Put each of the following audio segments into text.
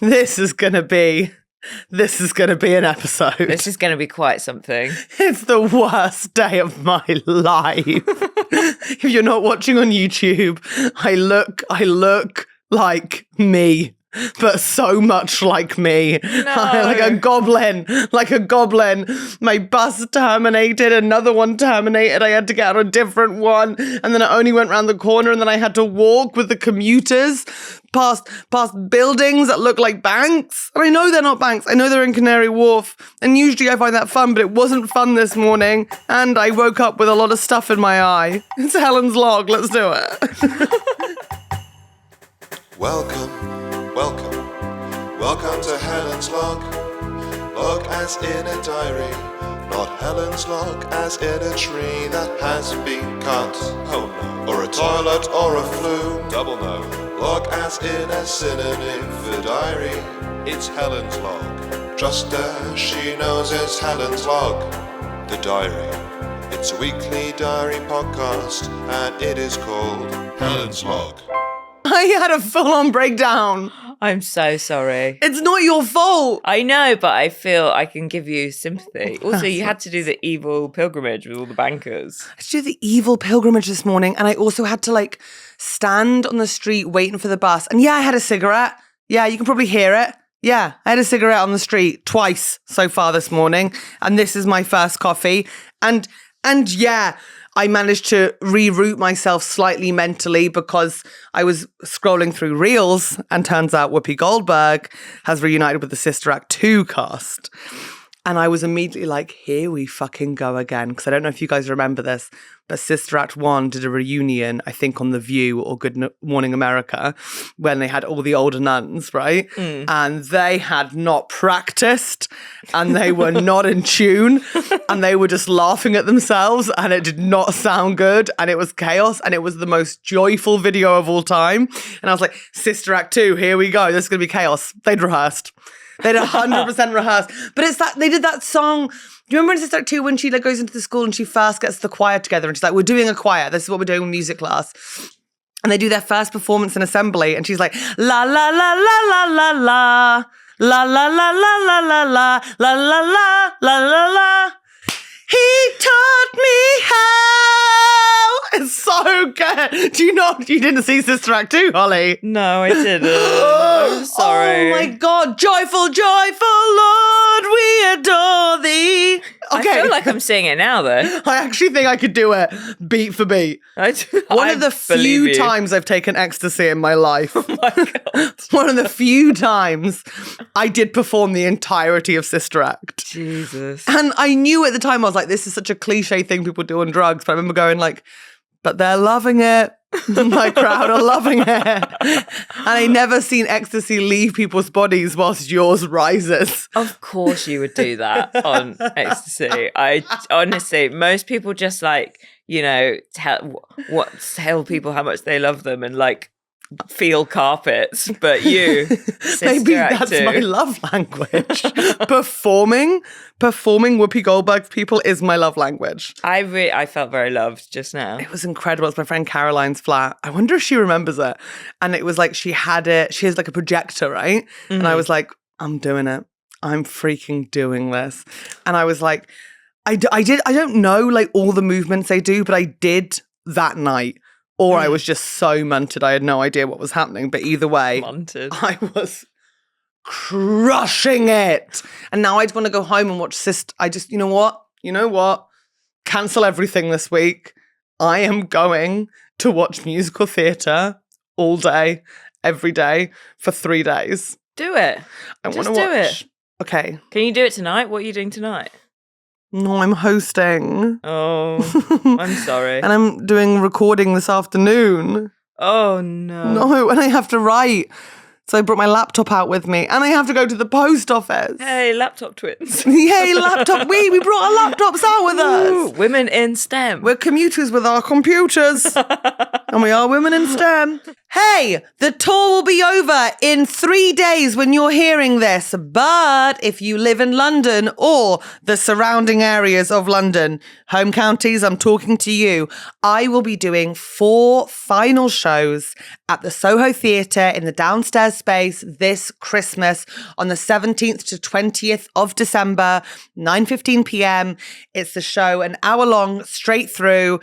This is going to be an episode. This is going to be quite something. It's the worst day of my life. If you're not watching on YouTube, I look like me, but so much like me. No. Like a goblin. My bus terminated, another one terminated. I had to get on a different one, and then I only went round the corner, and then I had to walk with the commuters past buildings that look like banks. And I know they're not banks. I know they're in Canary Wharf. And usually I find that fun, but it wasn't fun this morning. And I woke up with a lot of stuff in my eye. It's Helen's log. Let's do it. Welcome to Helen's log. Log as in a diary, not Helen's log as in a tree that has been cut. Oh no. Or a toilet or a flume. Double no. Log as in a synonym for diary. It's Helen's log. Trust her, she knows it's Helen's log. The diary. It's a weekly diary podcast, and it is called Helen's log. I had a full-on breakdown. I'm so sorry. It's not your fault. I know, but I feel I can give you sympathy. Also, you had to do the evil pilgrimage with all the bankers. I had to do the evil pilgrimage this morning, and I also had to stand on the street waiting for the bus. And yeah, I had a cigarette. Yeah, you can probably hear it. Yeah, I had a cigarette on the street twice so far this morning, and this is my first coffee. And yeah, I managed to reroute myself slightly mentally because I was scrolling through Reels, and turns out Whoopi Goldberg has reunited with the Sister Act 2 cast. And I was immediately like, here we fucking go again. Because I don't know if you guys remember this, but Sister Act 1 did a reunion, I think on The View or Good Morning America, when they had all the older nuns, right? Mm. And they had not practiced, and they were not in tune, and they were just laughing at themselves, and it did not sound good, and it was chaos, and it was the most joyful video of all time. And I was like, Sister Act 2, here we go. This is going to be chaos. They'd rehearsed. They'd 100% rehearsed. But it's that, they did that song. Do you remember in Sister Act 2 when she goes into the school and she first gets the choir together and she's like, we're doing a choir. This is what we're doing in music class. And they do their first performance in assembly and she's like, la, la, la, la, la, la, la. La, la, la, la, la, la, la, la, la, la, la, la, la. He taught me how. It's so good. You didn't see Sister Act 2, Holly? No, I didn't. I'm sorry. Oh my God. Joyful, joyful Lord, we adore thee. Okay. I feel like I'm seeing it now, though. I actually think I could do it beat for beat. One of the few times I've taken ecstasy in my life. Oh my God. One of the few times I did perform the entirety of Sister Act. Jesus. And I knew at the time, I was like, this is such a cliche thing people do on drugs. But I remember going but they're loving it. My crowd are loving it. And I never seen ecstasy leave people's bodies whilst yours rises. Of course you would do that on ecstasy. I honestly, most people just tell people how much they love them and feel carpets, but you, maybe that's my love language. Performing Whoopi Goldberg's people is my love language. I felt very loved just now. It was incredible. It's my friend Caroline's flat. I wonder if she remembers it. And it was she has a projector, right? Mm-hmm. And I was like, I'm doing it. I'm freaking doing this. And I was like, I don't know all the movements they do, but I did that night. Or I was just so munted, I had no idea what was happening. But either way, munted. I was crushing it. And now I just want to go home and watch you know what? Cancel everything this week. I am going to watch musical theatre all day, every day, for 3 days. Do it. I want to watch. Do it. Okay. Can you do it tonight? What are you doing tonight? No, I'm hosting. Oh, I'm sorry. And I'm doing recording this afternoon. Oh, no. No, and I have to write. So I brought my laptop out with me. And I have to go to the post office. Hey, laptop twins. Hey, laptop. We brought our laptops out with us. Women in STEM. We're commuters with our computers. And we are women in STEM. Hey, the tour will be over in 3 days when you're hearing this. But if you live in London or the surrounding areas of London, home counties, I'm talking to you. I will be doing 4 final shows at the Soho Theatre in the downstairs space this Christmas on the 17th to 20th of December, 9:15 p.m. It's the show, an hour long, straight through.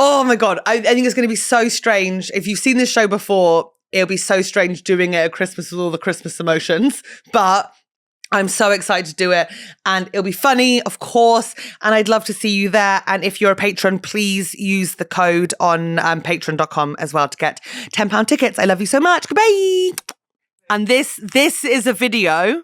Oh my God, I think it's going to be so strange. If you've seen this show before, it'll be so strange doing it at Christmas with all the Christmas emotions. But I'm so excited to do it. And it'll be funny, of course. And I'd love to see you there. And if you're a patron, please use the code on patreon.com as well to get £10 tickets. I love you so much. Goodbye. And this is a video.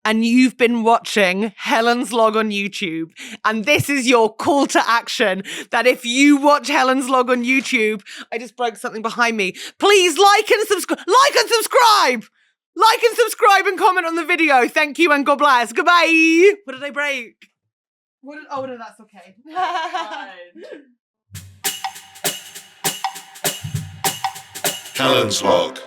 And you've been watching Helen's Log on YouTube. And this is your call to action that if you watch Helen's Log on YouTube, I just broke something behind me. Please like and subscribe. Like and subscribe. Like and subscribe and comment on the video. Thank you and God bless. Goodbye. What did I break? Oh, no, that's okay. Helen's Log.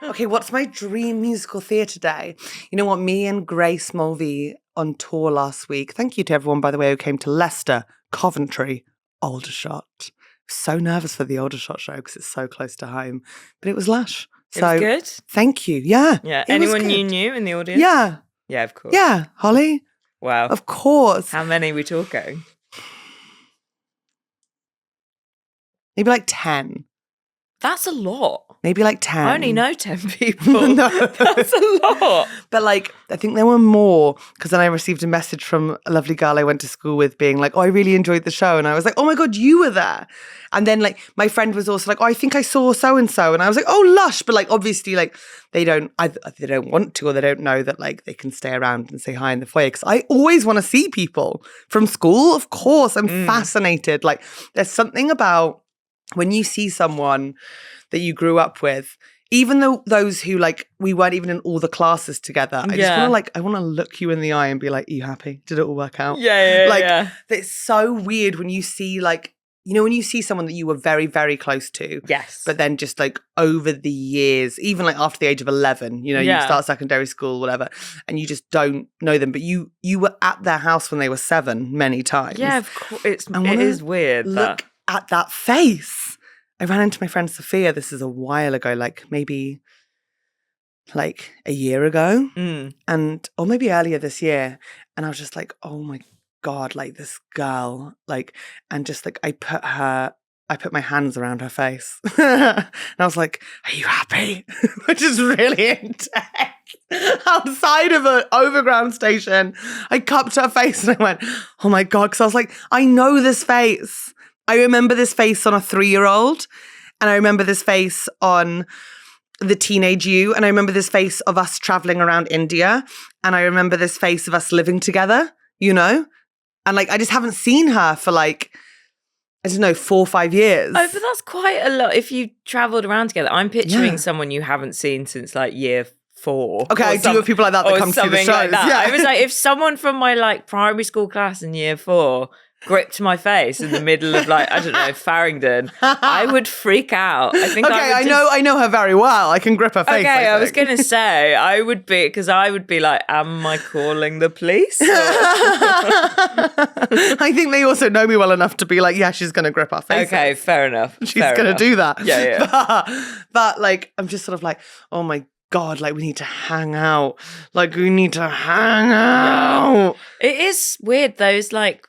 Okay, what's my dream musical theatre day? You know what? Me and Grace Mulvey on tour last week. Thank you to everyone, by the way, who came to Leicester, Coventry, Aldershot. So nervous for the Aldershot show because it's so close to home. But it was lush. So, it was good? Thank you. Yeah. Yeah. Anyone you knew in the audience? Yeah. Yeah, of course. Yeah. Holly? Wow. Of course. How many are we talking? Maybe like 10. That's a lot. Maybe like 10. I only know 10 people. No. That's a lot. But like, I think there were more because then I received a message from a lovely girl I went to school with being like, oh, I really enjoyed the show. And I was like, oh my God, you were there. And then like my friend was also like, oh, I think I saw so-and-so. And I was like, oh, lush. But like, obviously like they don't want to, or they don't know that like they can stay around and say hi in the foyer. Because I always want to see people from school. Of course, I'm fascinated. Like there's something about when you see someone that you grew up with, even though those who like, we weren't even in all the classes together. I just want to like, I want to look you in the eye and be like, are you happy? Did it all work out? Yeah. It's so weird when you see like, you know, when you see someone that you were very, very close to. Yes. But then just like over the years, even like after the age of 11, you know, you start secondary school, whatever, and you just don't know them. But you were at their house when they were 7 many times. Yeah, of course. It is weird. Look at that face. I ran into my friend Sophia, this is a while ago, like maybe like a year ago or maybe earlier this year. And I was just like, oh my God, like this girl, like, and just like, I put my hands around her face and I was like, are you happy? Which is really intense. Outside of an overground station, I cupped her face and I went, oh my God. Cause I was like, I know this face. I remember this face on a 3-year-old, and I remember this face on the teenage you, and I remember this face of us traveling around India, and I remember this face of us living together, you know? And like, I just haven't seen her for like, I don't know, 4 or 5 years. Oh, but that's quite a lot. If you travelled around together, I'm picturing someone you haven't seen since like year 4. Okay, I do have people like that come to see the shows. Like that. Yeah. I was like, if someone from my like primary school class in year 4 gripped my face in the middle of like, I don't know, Farringdon, I would freak out. I think I know her very well. I can grip her face. Okay, I was going to say, I would be like, am I calling the police? I think they also know me well enough to be like, yeah, she's going to grip our face. Okay, fair enough. She's going to do that. Yeah. But like, I'm just sort of like, oh my God, like we need to hang out. Like we need to hang out. It is weird, those like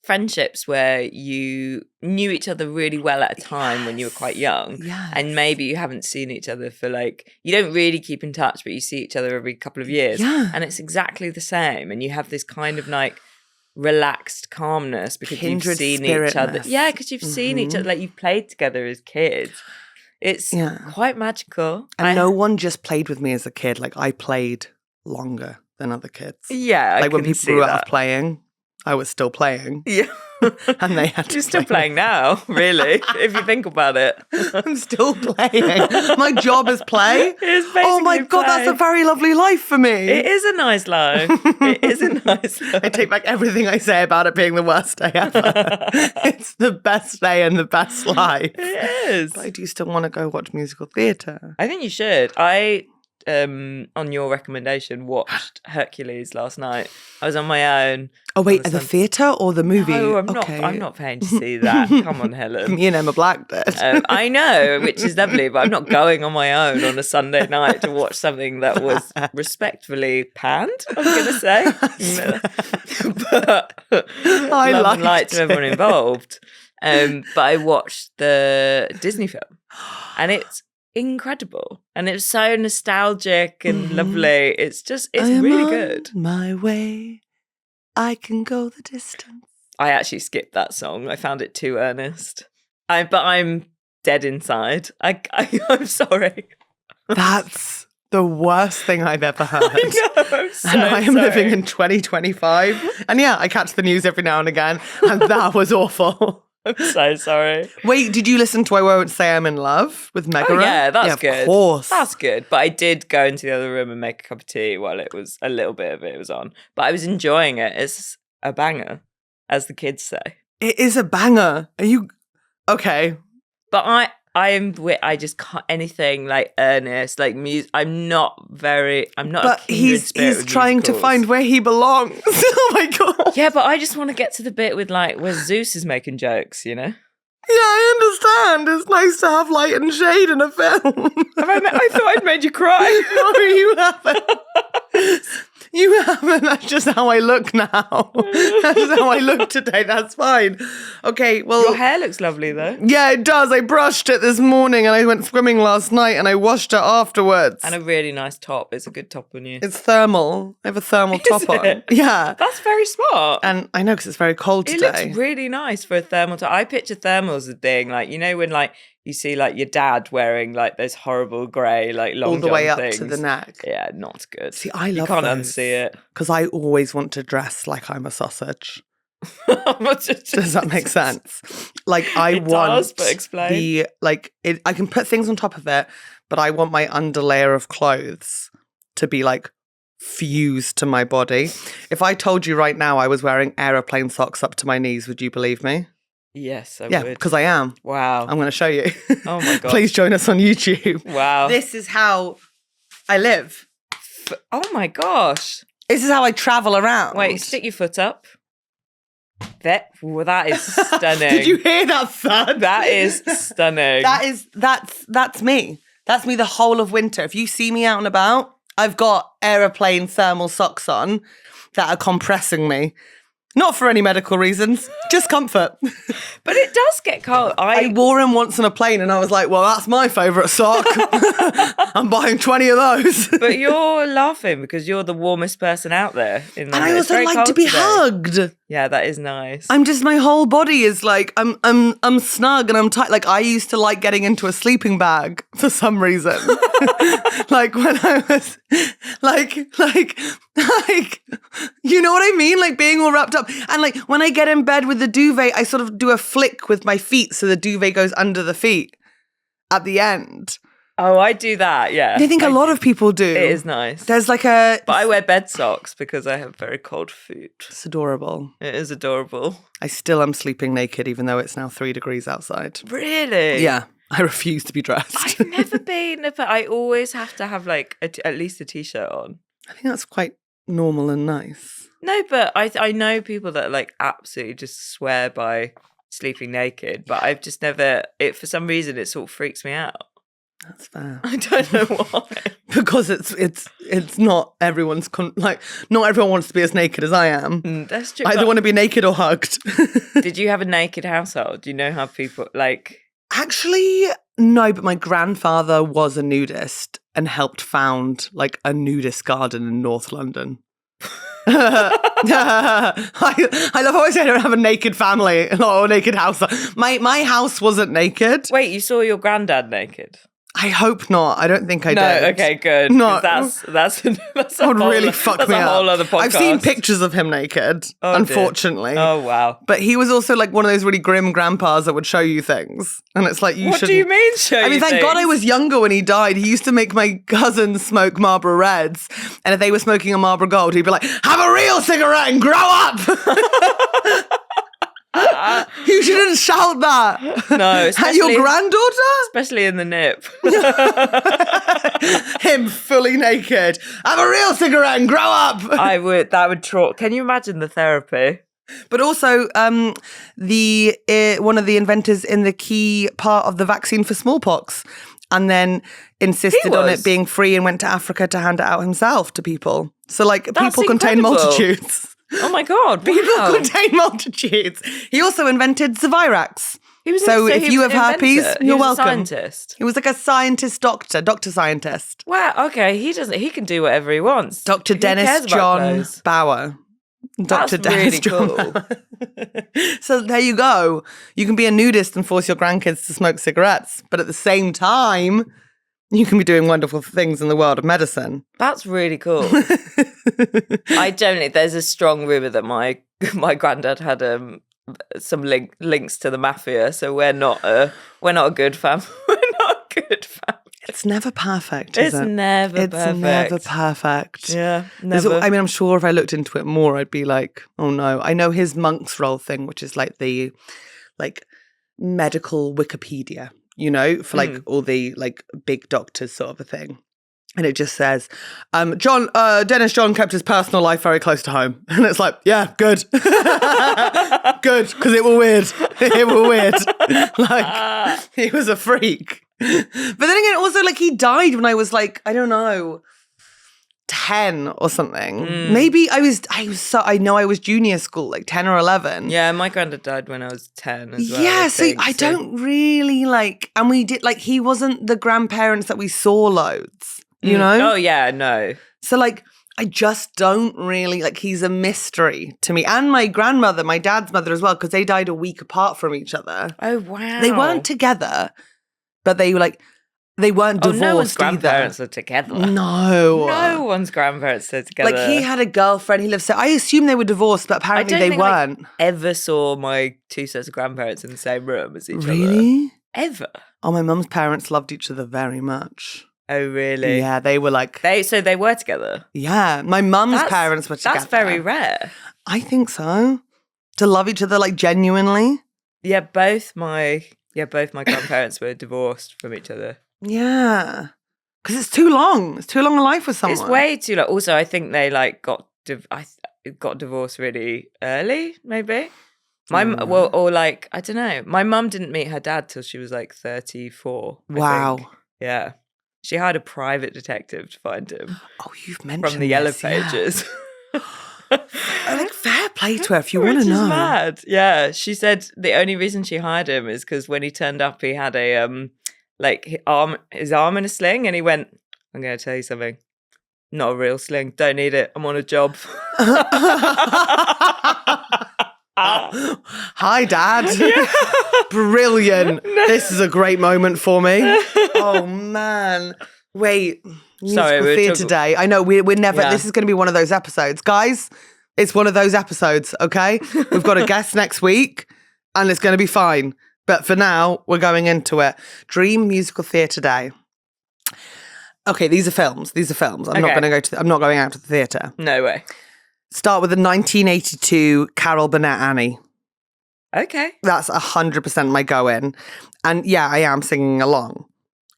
friendships where you knew each other really well at a time when you were quite young, and maybe you haven't seen each other for like, you don't really keep in touch, but you see each other every couple of years, and it's exactly the same, and you have this kind of like relaxed calmness because you've seen each other. Yeah, because you've seen each other, like you've played together as kids. It's quite magical. And no one just played with me as a kid. Like I played longer than other kids. Yeah, like when people grew out of playing, I was still playing. Yeah. And they had to You're still playing now, really, if you think about it. I'm still playing. My job is play. Oh my God, play. that's a very lovely life for me. It is a nice life. It is a nice life. I take back everything I say about it being the worst day ever. It's the best day and the best life. It is. But I do still want to go watch musical theatre. I think you should. I, on your recommendation, watched Hercules last night. I was on my own. Oh wait, at the theatre or the movie? No, I'm not paying to see that. Come on, Helen. Me and Emma Black did. I know, which is lovely, but I'm not going on my own on a Sunday night to watch something that was respectfully panned, I'm going to say. But I love and liked light to everyone involved. But I watched the Disney film, and it's incredible, and it's so nostalgic and lovely. It's really good. My way, I can go the distance. I actually skipped that song. I found it too earnest. But I'm dead inside. I'm sorry. That's the worst thing I've ever heard. I know, I'm so and I am sorry. living in 2025. And yeah, I catch the news every now and again, and that was awful. I'm so sorry. Wait, did you listen to I Won't Say I'm in Love with Megara? Oh, yeah, that's good. Of course. That's good. But I did go into the other room and make a cup of tea while it was a little bit of it was on. But I was enjoying it. It's a banger, as the kids say. It is a banger. Are you okay? But I just can't anything like earnest, like music. I'm not. But he's trying to find where he belongs. Oh my God. Yeah, but I just want to get to the bit with like where Zeus is making jokes, you know? Yeah, I understand. It's nice to have light and shade in a film. I thought I'd made you cry. No, you haven't. You haven't. That's just how I look now. That's how I look today. That's fine. Okay, well. Your hair looks lovely though. Yeah, it does. I brushed it this morning and I went swimming last night and I washed it afterwards. And a really nice top. It's a good top on you. It's thermal. I have a thermal top on. It? Yeah. That's very smart. And I know because it's very cold today. It looks really nice for a thermal top. I picture thermals as being like, you know, when like you see like your dad wearing like those horrible grey like long all the way up things. to the neck. Yeah, not good. See, I love You can't those. unsee it. Because I always want to dress like I'm a sausage. Does that make sense? Like I It want does, but explain. I can put things on top of it, but I want my underlayer of clothes to be like fused to my body. If I told you right now I was wearing aeroplane socks up to my knees, would you believe me? Yes, I Yeah, would. because I am. Wow. I'm going to show you. Oh my God. Please join us on YouTube. Wow. This is how I live. Oh my gosh. This is how I travel around. Wait, stick your foot up. That is stunning. Did you hear that thud? That is stunning. That's me. That's me the whole of winter. If you see me out and about, I've got aeroplane thermal socks on that are compressing me. Not for any medical reasons, just comfort. But it does get cold. I wore them once on a plane and I was like, well, that's my favourite sock. I'm buying 20 of those. But you're laughing because you're the warmest person out there. And I also like to be hugged. Yeah, that is nice. I'm just, my whole body is like, I'm snug and I'm tight. Like I used to like getting into a sleeping bag for some reason. Like when I was like, you know what I mean? Like being all wrapped up. And like when I get in bed with the duvet, I sort of do a flick with my feet so the duvet goes under the feet at the end. Oh, I do that, yeah. I think a lot of people do. It is nice. There's like a... But I wear bed socks because I have very cold feet. It's adorable. It is adorable. I still am sleeping naked even though it's now 3 degrees outside. Really? Yeah. I refuse to be dressed. I've never been, but I always have to have like at least a t-shirt on. I think that's quite normal and nice. No, but I know people that like absolutely just swear by sleeping naked, but I've just never, for some reason it sort of freaks me out. That's fair. I don't know why. Because it's not everyone's, not everyone wants to be as naked as I am. That's true. I either want to be naked or hugged. Did you have a naked household? Do you know how people like... Actually, no, but my grandfather was a nudist and helped found like a nudist garden in North London. I love how I say I don't have a naked family or a naked house. My house wasn't naked. Wait, you saw your granddad naked? I hope not. I don't think I No, did. okay, good. No. That's That would really fuck me a up. whole other podcast. I've seen pictures of him naked, Oh, unfortunately. dear. Oh, wow. But he was also like one of those really grim grandpas that would show you things. And it's like, What do you mean show I mean, you thank things? God I was younger when he died. He used to make my cousins smoke Marlboro Reds. And if they were smoking a Marlboro Gold, he'd be like, have a real cigarette and grow up. You shouldn't shout that. No, At your granddaughter? Especially in the nip. Him fully naked. Have a real cigarette and grow up. That would Can you imagine the therapy? But also, one of the inventors in the key part of the vaccine for smallpox, and then insisted on it being free and went to Africa to hand it out himself to people. So, like, people contain incredible. multitudes. Oh my God! People wow. contain multitudes. He also invented Zavirax. He was So if he you was have an herpes, inventor. you're He was welcome. A scientist. He was like a doctor scientist. Wow. Okay. He can do whatever he wants. Dr. Who cares Dennis about John clothes? Bauer. That's Dr. Dennis really John cool. Bauer. So there you go. You can be a nudist and force your grandkids to smoke cigarettes, but at the same time, you can be doing wonderful things in the world of medicine. That's really cool. There's a strong rumour that my granddad had some links to the mafia, so we're not a good family. We're not a good family. It's never perfect, It's is it? It's never perfect. never perfect. Yeah, There's never. I mean, I'm sure if I looked into it more, I'd be like, oh no. I know his monk's roll thing, which is like the medical Wikipedia, you know, for like all the like big doctors sort of a thing. And it just says, Dennis John kept his personal life very close to home. And it's like, yeah, good. Good, because it were weird. It were weird. Like, he was a freak. But then again, also, like, he died when I was like, I don't know, 10 or something. Maybe I know I was junior school, like 10 or 11. Yeah, my granddad died when I was 10 as well. Yeah, so I don't really like, and we did, like, he wasn't the grandparents that we saw loads, you know? Oh, yeah, no. So, like, I just don't really, like, he's a mystery to me. And my grandmother, my dad's mother as well, because they died a week apart from each other. Oh, wow. They weren't together, but they weren't divorced no one's either. grandparents are together. No. No one's grandparents are together. Like, he had a girlfriend, he lived, so I assume they were divorced, but apparently they weren't. I ever saw my two sets of grandparents in the same room as each other. Really? Ever? Oh, my mum's parents loved each other very much. Oh, really? Yeah, they were like... So they were together? Yeah, my mum's parents were together. That's very rare. I think so. To love each other, like, genuinely. Yeah, both my grandparents were divorced from each other. Yeah. Because it's too long. It's too long a life with someone. It's way too long. Also, I think they, like, got divorced really early, maybe. I don't know. My mum didn't meet her dad till she was, like, 34. Wow. I think. Yeah. She hired a private detective to find him. Oh, you've mentioned from the Yellow this, yeah. Pages. Like, fair play to her if you want to Which know. is mad. Yeah, she said the only reason she hired him is because when he turned up, he had a his arm in a sling, and he went, "I'm going to tell you something. Not a real sling. Don't need it. I'm on a job." Hi, Dad. Yeah. Brilliant. This is a great moment for me. Oh, man. Wait. Sorry, Musical theatre day. I know, we're never... Yeah. This is going to be one of those episodes. Guys, it's one of those episodes, okay? We've got a guest next week, and it's going to be fine. But for now, we're going into it. Dream Musical Theatre Day. Okay, these are films. I'm not going out to the theatre. No way. Start with the 1982 Carol Burnett Annie. Okay. That's 100% my go-in. And yeah, I am singing along.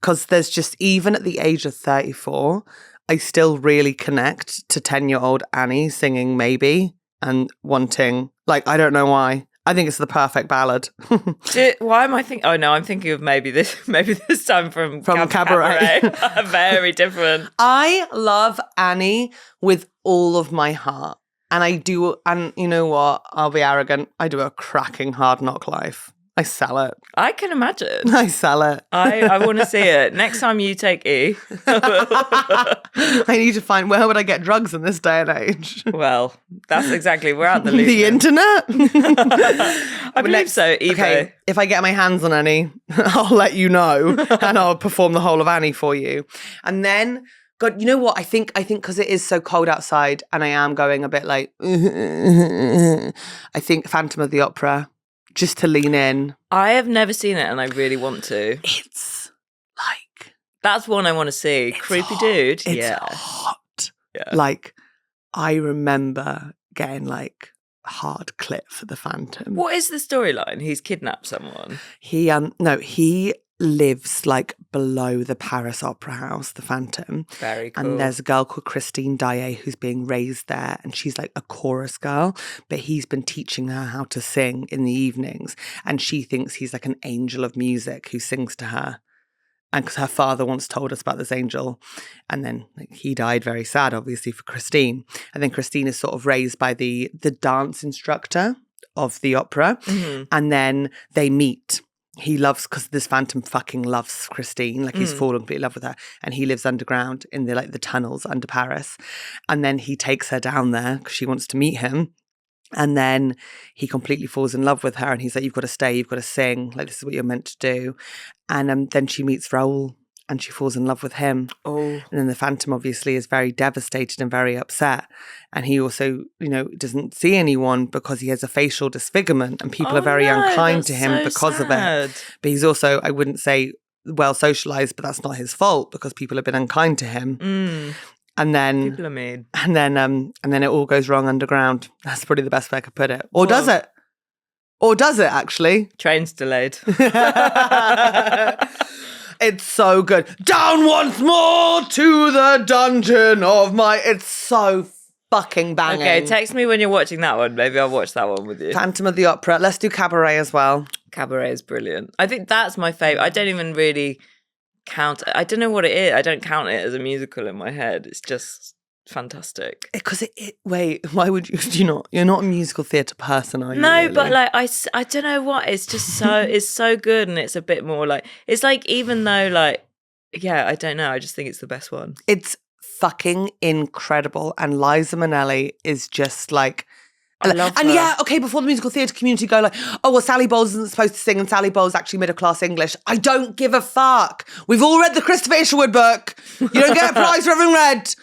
Because there's just, even at the age of 34, I still really connect to 10-year-old Annie singing Maybe and wanting, like, I don't know why. I think it's the perfect ballad. Why am I thinking? Oh no, I'm thinking of maybe this time from Cabaret. Very different. I love Annie with all of my heart. And I do, and you know what? I'll be arrogant. I do a cracking Hard Knock Life. I sell it. I can imagine. I sell it. I want to see it. Next time you take E. I need to find, where would I get drugs in this day and age? Well, that's exactly, we're at the loop. The internet? I believe so, eBay. Okay, if I get my hands on any, I'll let you know and I'll perform the whole of Annie for you. And then, God, you know what? I think because it is so cold outside and I am going a bit like, I think Phantom of the Opera, just to lean in. I have never seen it and I really want to. It's like... That's one I want to see. Creepy hot. dude. It's yeah. hot. Yeah. Like, I remember getting like hard clit for the Phantom. What is the storyline? He's kidnapped someone. He lives like below the Paris Opera House, the Phantom. Very cool. And there's a girl called Christine Daae who's being raised there, and she's like a chorus girl, but he's been teaching her how to sing in the evenings, and she thinks he's like an angel of music who sings to her. And because her father once told us about this angel, and then he died very sad, obviously, for Christine. And then Christine is sort of raised by the dance instructor of the opera, and then they meet. He loves, because this Phantom fucking loves Christine, like he's fallen completely in love with her, and he lives underground in the tunnels under Paris. And then he takes her down there because she wants to meet him. And then he completely falls in love with her, and he's like, you've got to stay, you've got to sing, like this is what you're meant to do. And then she meets Raoul and she falls in love with him. Oh. And then the Phantom obviously is very devastated and very upset. And he also, doesn't see anyone because he has a facial disfigurement, and people are very unkind to him because of it. But he's also, I wouldn't say well socialized, but that's not his fault because people have been unkind to him. And then people are mean. And then it all goes wrong underground. That's probably the best way I could put it. Or does it? Or does it actually? Train's delayed. It's so good. Down once more to the dungeon of my... It's so fucking banging. Okay, text me when you're watching that one. Maybe I'll watch that one with you. Phantom of the Opera. Let's do Cabaret as well. Cabaret is brilliant. I think that's my favourite. I don't even really count... I don't know what it is. I don't count it as a musical in my head. It's just... fantastic. Because wait, why would you? You're not a musical theatre person, are you? No, really? but like I don't know what. It's just so it's so good, and it's a bit more like it's like even though like I don't know. I just think it's the best one. It's fucking incredible, and Liza Minnelli is just like. I love her. And before the musical theatre community go like, oh, well, Sally Bowles isn't supposed to sing and Sally Bowles actually middle-class English. I don't give a fuck. We've all read the Christopher Isherwood book. You don't get a prize for having read.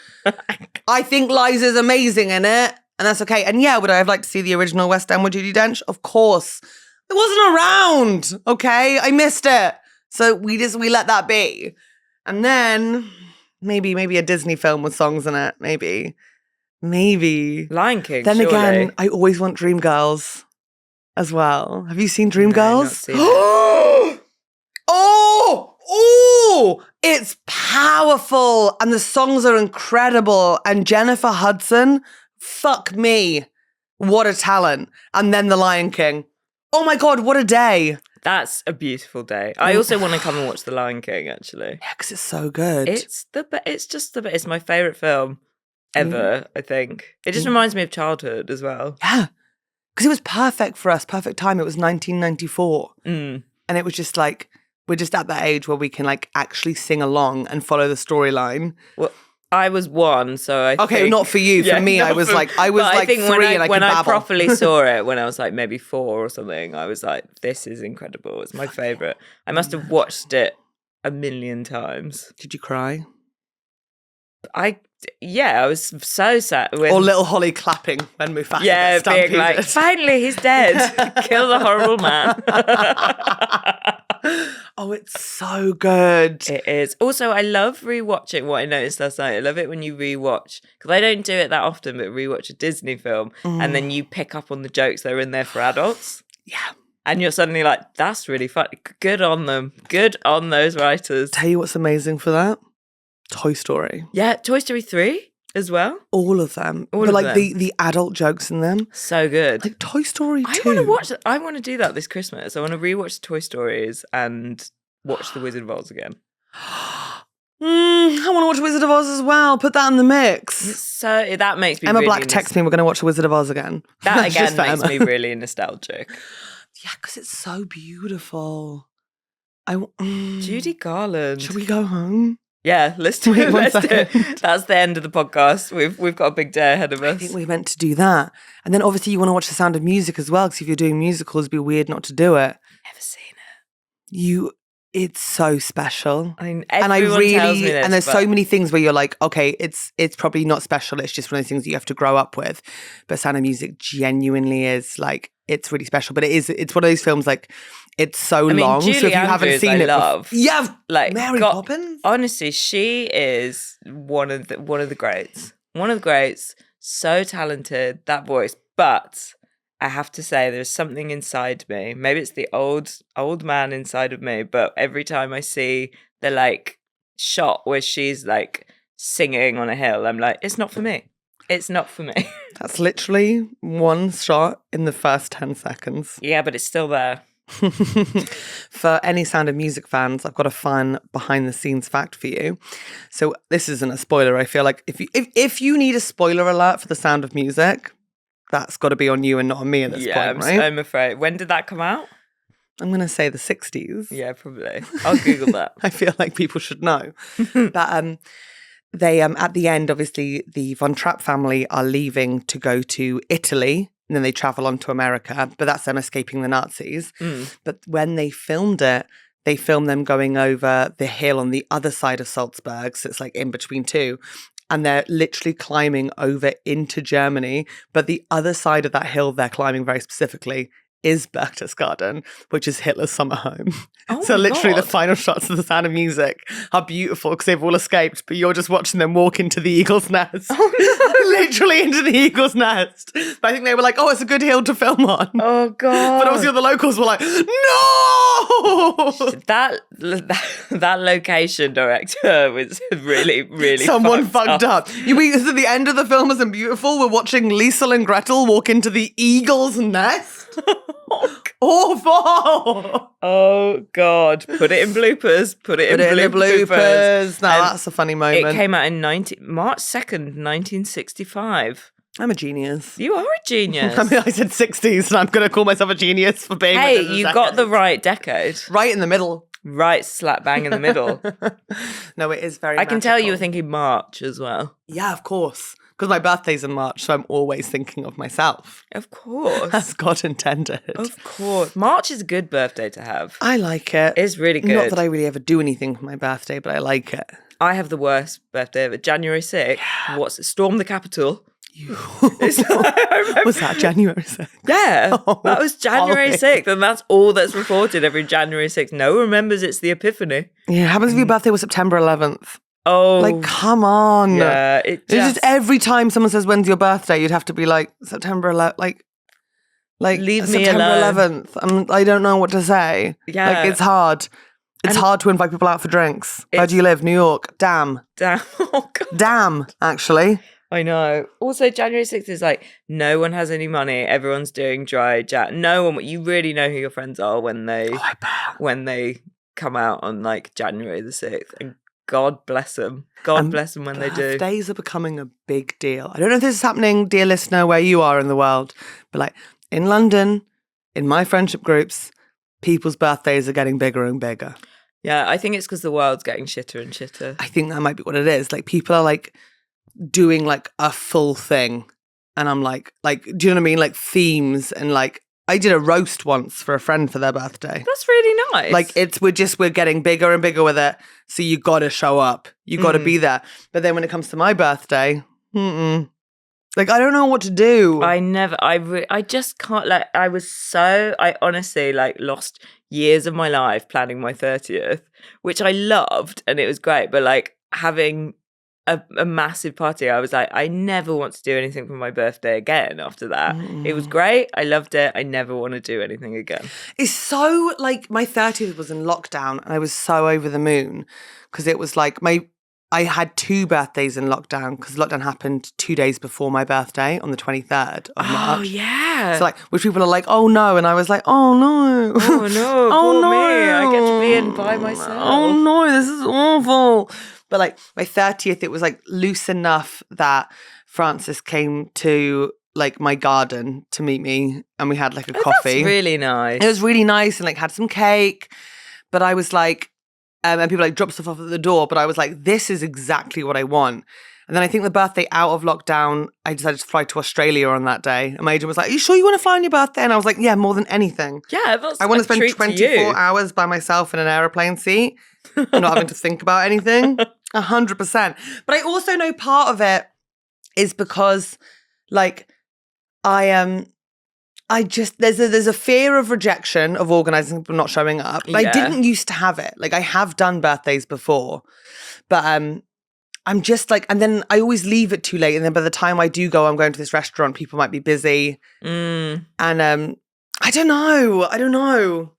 I think Liza's amazing in it, and that's okay. And would I have liked to see the original West End with Judi Dench? Of course. It wasn't around, okay? I missed it. So we let that be. And then maybe a Disney film with songs in it, maybe. Lion King. Then surely. again, I always want Dreamgirls as well. Have you seen Dreamgirls? No, Oh, it's powerful, and the songs are incredible. And Jennifer Hudson, fuck me, what a talent! And then The Lion King. Oh my God, what a day! That's a beautiful day. I also want to come and watch The Lion King. Actually, yeah, because it's so good. It's my favourite film ever, I think. It just reminds me of childhood as well. Yeah. Because it was perfect for us, perfect time. It was 1994. And it was just like, we're just at that age where we can like actually sing along and follow the storyline. Well, I was one, so I Okay, think, not for you. For me, I was like 3 and I could babble. When I properly saw it, when I was like maybe 4 or something, I was like, this is incredible. It's my favourite. I must have watched it a million times. Did you cry? I was so sad. Or little Holly clapping when Mufasa gets stampeded. Being like, finally he's dead. Kill the horrible man. Oh, it's so good. It is. Also, I love rewatching what I noticed last night. I love it when you rewatch, because I don't do it that often, but rewatch a Disney film and then you pick up on the jokes that are in there for adults. Yeah. And you're suddenly like, that's really fun. Good on them. Good on those writers. Tell you what's amazing for that? Toy Story. Yeah, Toy Story 3 as well. All of them. All of like them. the adult jokes in them. So good. Like Toy Story 2. I want to watch it. I want to do that this Christmas. I want to rewatch the Toy Stories and watch The Wizard of Oz again. I want to watch Wizard of Oz as well. Put that in the mix. So that makes me Emma really Black texts me, we're going to watch The Wizard of Oz again. That again makes me really nostalgic. Yeah, because it's so beautiful. Judy Garland. Should we go home? Yeah, let's do it. Wait, one Let's do it. second. That's the end of the podcast. We've got a big day ahead of us. I think we're meant to do that. And then obviously you want to watch The Sound of Music as well, because if you're doing musicals, it'd be weird not to do it. Never seen it. It's so special. I mean, And I everyone tells me really, this, and there's but- so many things where you're like, okay, it's probably not special. It's just one of those things that you have to grow up with. But Sound of Music genuinely is like, it's really special. But it's one of those films like, it's so long. Julie so if you haven't Andrews, seen I it, love. yeah, Like Mary Poppins. Honestly, she is one of the greats. One of the greats. So talented, that voice. But I have to say, there's something inside me. Maybe it's the old man inside of me. But every time I see the like shot where she's like singing on a hill, I'm like, it's not for me. It's not for me. That's literally one shot in the first 10 seconds. Yeah, but it's still there. For any Sound of Music fans, I've got a fun behind the scenes fact for you. So this isn't a spoiler. I feel like if you need a spoiler alert for The Sound of Music, that's got to be on you and not on me at this point, right? I'm afraid. When did that come out? I'm going to say the 60s. Yeah, probably. I'll Google that. I feel like people should know. But they at the end, obviously, the Von Trapp family are leaving to go to Italy. And then they travel on to America, but that's them escaping the Nazis. But when they filmed it, they filmed them going over the hill on the other side of Salzburg. So it's like in between two. And they're literally climbing over into Germany. But the other side of that hill they're climbing very specifically is Berchtesgaden, which is Hitler's summer home. Oh So my literally God. the final shots of The Sound of Music are beautiful because they've all escaped, but you're just watching them walk into the eagle's nest. Literally into the eagle's nest. But I think they were like, oh, it's a good hill to film on. Oh God! But obviously all the locals were like, no! That location director was really, really Someone fucked up. This is the end of the film isn't beautiful. We're watching Liesel and Gretel walk into the eagle's nest. Awful. Oh God! Put it in bloopers. Put it in bloopers. Now And that's a funny moment. It came out in March 2nd, 1965. I'm a genius. You are a genius. I mean, I said 60s, and I'm going to call myself a genius for being. Hey, within the you decade. got the right decade. Right in the middle. Right slap bang in the middle. No, it is very. I can tell you were magical. thinking March as well. Yeah, of course. Because my birthday's in March, so I'm always thinking of myself. Of course. As God intended. Of course. March is a good birthday to have. I like it. It's really good. Not that I really ever do anything for my birthday, but I like it. I have the worst birthday ever. January 6th. What's it? Storm the Capitol. Was that January 6th? Yeah, Oh, that was January Ollie. 6th, and that's all that's reported every January 6th. No one remembers it's the Epiphany. Yeah, it happens if your birthday was September 11th. Oh, Like, come on. yeah. It's just every time someone says, when's your birthday? You'd have to be like, September 11th. Like Leave me September alone. 11th. I don't know what to say. Yeah. Like, it's hard. It's hard to invite people out for drinks. Where do you live? New York. Damn. Damn. Oh, God. Damn, actually. I know. Also, January 6th is like, no one has any money. Everyone's doing dry Jan. No one, you really know who your friends are when they come out on like January the 6th. And God bless them. God bless them when they do. Birthdays are becoming a big deal. I don't know if this is happening, dear listener, where you are in the world, but like in London, in my friendship groups, people's birthdays are getting bigger and bigger. Yeah, I think it's because the world's getting shitter and shitter. I think that might be what it is. Like people are like doing like a full thing. And I'm like, do you know what I mean? Like themes and like, I did a roast once for a friend for their birthday. That's really nice. Like we're getting bigger and bigger with it. So you got to show up. You got to be there. But then when it comes to my birthday, like I don't know what to do. I just can't like, I honestly like lost years of my life planning my 30th, which I loved and it was great. But like having a massive party, I was like, I never want to do anything for my birthday again after that. It was great. I loved it. I never want to do anything again. It's so like my 30th was in lockdown and I was so over the moon because it was like I had 2 birthdays in lockdown because lockdown happened 2 days before my birthday on the 23rd of March. Oh, yeah. So like, which people are like, oh no. And I was like, oh no. Oh no, Oh, poor no. me. I get to be in by myself. Oh no, this is awful. But like my 30th, it was like loose enough that Francis came to like my garden to meet me, and we had like a coffee. That's really nice. It was really nice, and like had some cake. But I was like, and people like dropped stuff off at the door. But I was like, this is exactly what I want. And then I think the birthday out of lockdown, I decided to fly to Australia on that day. And my agent was like, are you sure you want to fly on your birthday? And I was like, yeah, more than anything. Yeah, that's I want to spend treat 24 hours by myself in an aeroplane seat, not having to think about anything. 100%. But I also know part of it is because, like, there's a fear of rejection of organising people not showing up. But I didn't used to have it. Like, I have done birthdays before, but I'm just like, and then I always leave it too late. And then by the time I do go, I'm going to this restaurant, people might be busy. And I don't know. I don't know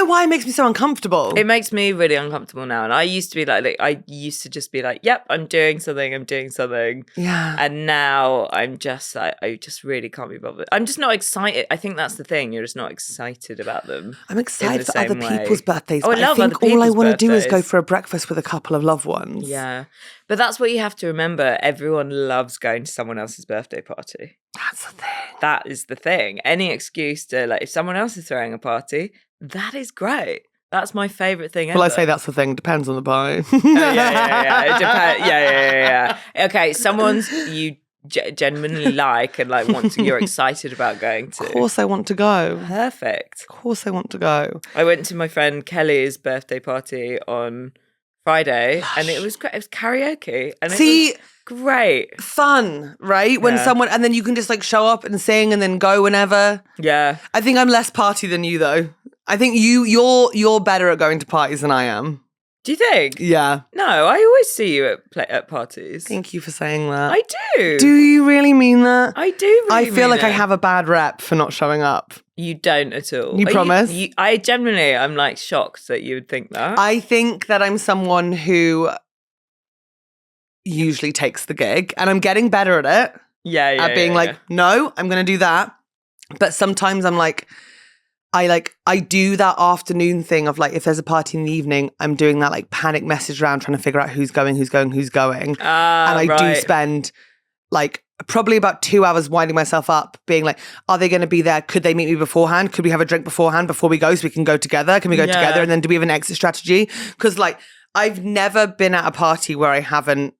why it makes me so uncomfortable. It makes me really uncomfortable now. And I used to be like I used to just be like, yep, I'm doing something. Yeah. And now I'm just like, I just really can't be bothered. I'm just not excited. I think that's the thing. You're just not excited about them. I'm excited for other way. people's birthdays. Oh, I love I think other all I people's want to do is go birthdays. for a breakfast with a couple of loved ones. Yeah. But that's what you have to remember. Everyone loves going to someone else's birthday party. That's the thing. That is the thing. Any excuse to, like, if someone else is throwing a party, that is great. That's my favourite thing ever. Well, I say that's the thing. Depends on the party. Yeah. It depends. Yeah. Okay, someone's you genuinely like and like you're excited about going to. Of course I want to go. Perfect. Of course I want to go. I went to my friend Kelly's birthday party on Friday. And it was great. It was karaoke. And it was great. Fun, right? When someone, and then you can just like show up and sing and then go whenever. Yeah. I think I'm less party than you though. I think you're better at going to parties than I am. Do you think? Yeah. No, I always see you at parties. Thank you for saying that. I do. Do you really mean that? I do really I feel mean like I it. have a bad rep for not showing up. You don't at all. You promise? I'm like shocked that you would think that. I think that I'm someone who usually takes the gig, and I'm getting better at it. Yeah. At being like, no, I'm going to do that. But sometimes I'm like, I do that afternoon thing of like, if there's a party in the evening, I'm doing that like panic message round trying to figure out who's going. And I do spend like probably about 2 hours winding myself up, being like, are they going to be there? Could they meet me beforehand? Could we have a drink beforehand before we go so we can go together? Can we go together? And then do we have an exit strategy? Because like, I've never been at a party where I haven't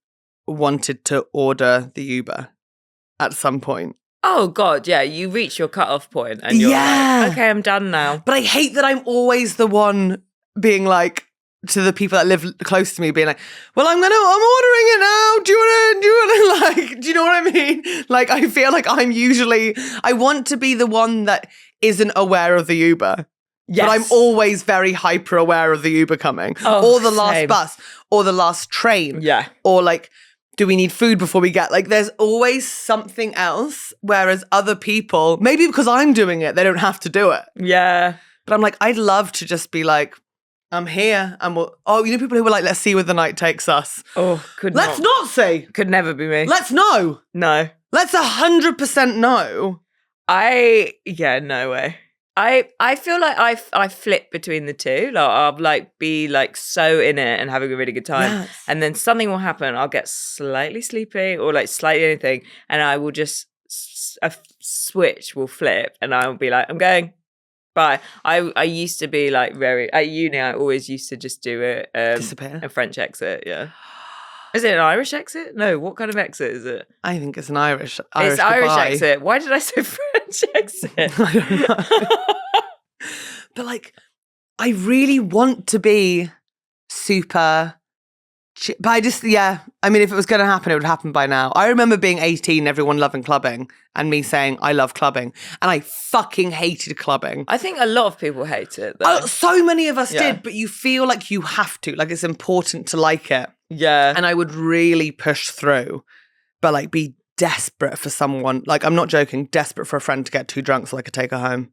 wanted to order the Uber at some point. Oh God, yeah, you reach your cutoff point and you're like, okay, I'm done now. But I hate that I'm always the one being like, to the people that live close to me, being like, well, I'm ordering it now. Do you want to like, do you know what I mean? Like, I feel like I want to be the one that isn't aware of the Uber. Yes. But I'm always very hyper aware of the Uber coming. Or the last bus. Or the last train. Yeah. Or like, do we need food before we get, like, there's always something else. Whereas other people, maybe because I'm doing it, they don't have to do it. Yeah. But I'm like, I'd love to just be like, I'm here. And you know, people who were like, let's see where the night takes us. Oh, Let's not see. Could never be me. Let's know. No. Let's 100% know. No way. I feel like I flip between the two. Like I'll like be like so in it and having a really good time, Yes. and then something will happen. I'll get slightly sleepy or like slightly anything, and I will just a switch will flip, and I will be like, I'm going. Bye. I used to be like very at uni. I always used to just do it Disappear. a French exit. Yeah. Is it an Irish exit? No. What kind of exit is it? I think it's an Irish It's Irish goodbye. exit. Why did I say French exit? I don't know. But like, I really want to be super. But I just, I mean, if it was going to happen, it would happen by now. I remember being 18, everyone loving clubbing, and me saying, I love clubbing. And I fucking hated clubbing. I think a lot of people hate it, though. So many of us did, but you feel like you have to. Like, it's important to like it. Yeah. And I would really push through, but like be desperate for someone. Like, I'm not joking, desperate for a friend to get too drunk so I could take her home.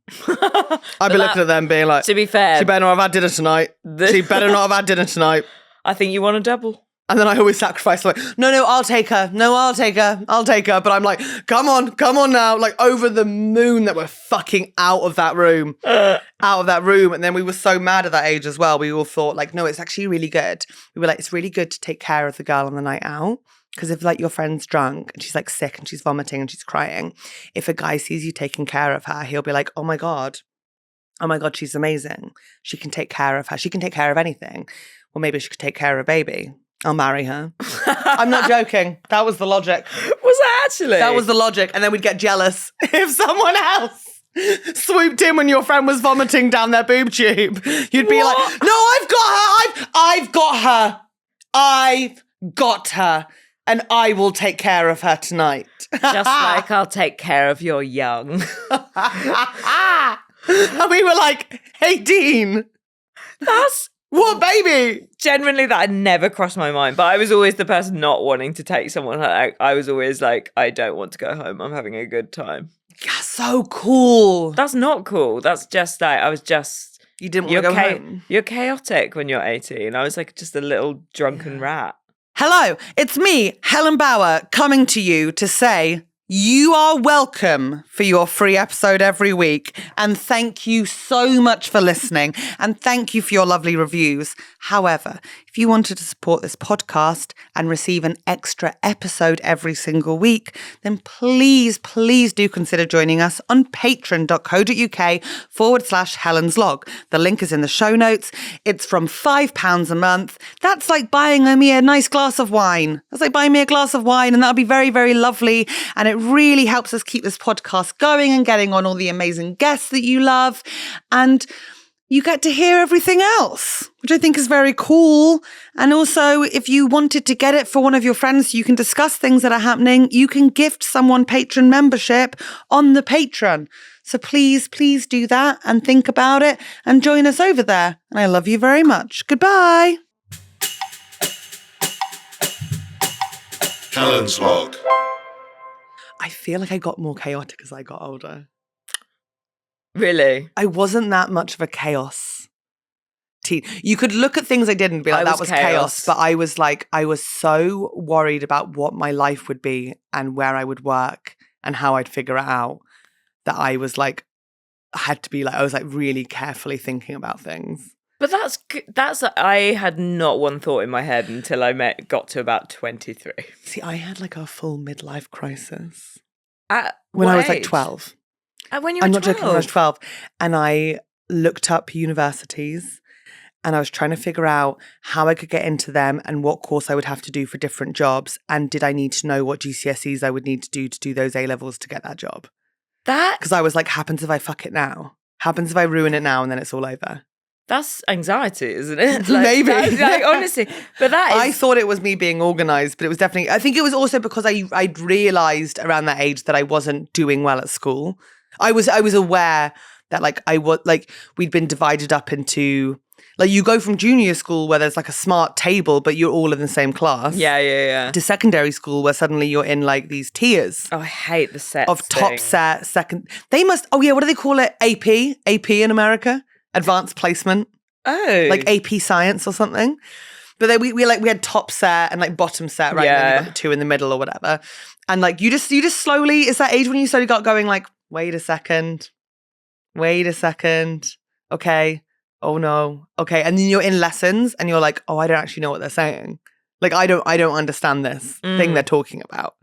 I'd be looking at them being like, to be fair, she better not have had dinner tonight. She better not have had dinner tonight. I think you want a double. And then I always sacrifice, like, no, I'll take her. No, I'll take her. But I'm like, come on now. Like, over the moon that we're fucking out of that room. And then we were so mad at that age as well. We all thought, like, no, it's actually really good. We were like, it's really good to take care of the girl on the night out. Because if like your friend's drunk and she's like sick and she's vomiting and she's crying, if a guy sees you taking care of her, he'll be like, oh my God, she's amazing. She can take care of her. She can take care of anything. Well, maybe she could take care of a baby. I'll marry her. I'm not joking. That was the logic. Was that actually? That was the logic. And then we'd get jealous if someone else swooped in when your friend was vomiting down their boob tube. You'd be like, no, I've got her. I've got her. I've got her. And I will take care of her tonight. Just like I'll take care of your young. And we were like, hey, Dean. That's... What baby? Genuinely, that had never crossed my mind. But I was always the person not wanting to take someone home. I was always like, I don't want to go home. I'm having a good time. Yeah, so cool. That's not cool. That's just like, I was just... You didn't want to go home? You're chaotic when you're 18. I was like just a little drunken rat. Hello, it's me, Helen Bauer, coming to you to say you are welcome for your free episode every week. And thank you so much for listening. And thank you for your lovely reviews. However, if you wanted to support this podcast and receive an extra episode every single week, then please do consider joining us on patreon.co.uk/Helen's Log. The link is in the show notes. It's from £5 a month. That's like buying me a nice glass of wine. That's like buying me a glass of wine, and that'll be very, very lovely. And it really helps us keep this podcast going and getting on all the amazing guests that you love. And you get to hear everything else, which I think is very cool. And also, if you wanted to get it for one of your friends, so you can discuss things that are happening, you can gift someone Patreon membership on the Patreon. So please do that and think about it and join us over there. And I love you very much. Goodbye. Helen's Log. I feel like I got more chaotic as I got older. Really? I wasn't that much of a chaos teen. You could look at things I did and be like, that was chaos. But I was so worried about what my life would be and where I would work and how I'd figure it out that I was like, I was like really carefully thinking about things. But I had not one thought in my head until I got to about 23. See, I had like a full midlife crisis. When I was like 12. When you were 12? I'm not joking, when I was 12. And I looked up universities and I was trying to figure out how I could get into them and what course I would have to do for different jobs. And did I need to know what GCSEs I would need to do those A-levels to get that job? Because I was like, happens if I fuck it now? Happens if I ruin it now and then it's all over? That's anxiety, isn't it? Maybe. Honestly. But that is... I thought it was me being organised, but it was definitely... I think it was also because I'd realised around that age that I wasn't doing well at school. I was aware that we'd been divided up into... Like you go from junior school where there's like a smart table, but you're all in the same class. Yeah. To secondary school where suddenly you're in like these tiers. Oh, I hate the set of top set, second... They must... Oh yeah, what do they call it? AP? AP in America? Advanced placement. Oh. Like AP science or something. But then we had top set and like bottom set, right? Yeah. And then you got the two in the middle or whatever. And like you just slowly, it's that age when you slowly got going like, wait a second. Okay. Oh no. Okay. And then you're in lessons and you're like, oh, I don't actually know what they're saying. Like I don't understand this thing they're talking about.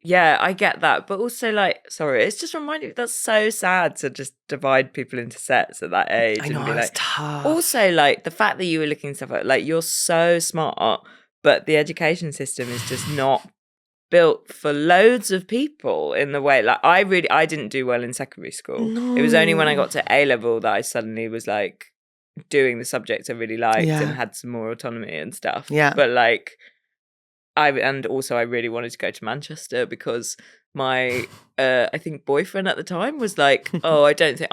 Yeah, I get that. But also, it's just reminding me that's so sad to just divide people into sets at that age. I know, and be it's tough. Also, the fact that you were looking stuff at, you're so smart, but the education system is just not built for loads of people in the way. I didn't do well in secondary school. No. It was only when I got to A-level that I suddenly was, doing the subjects I really liked and had some more autonomy and stuff. Yeah. But, I really wanted to go to Manchester because my I think boyfriend at the time was like, oh, I don't think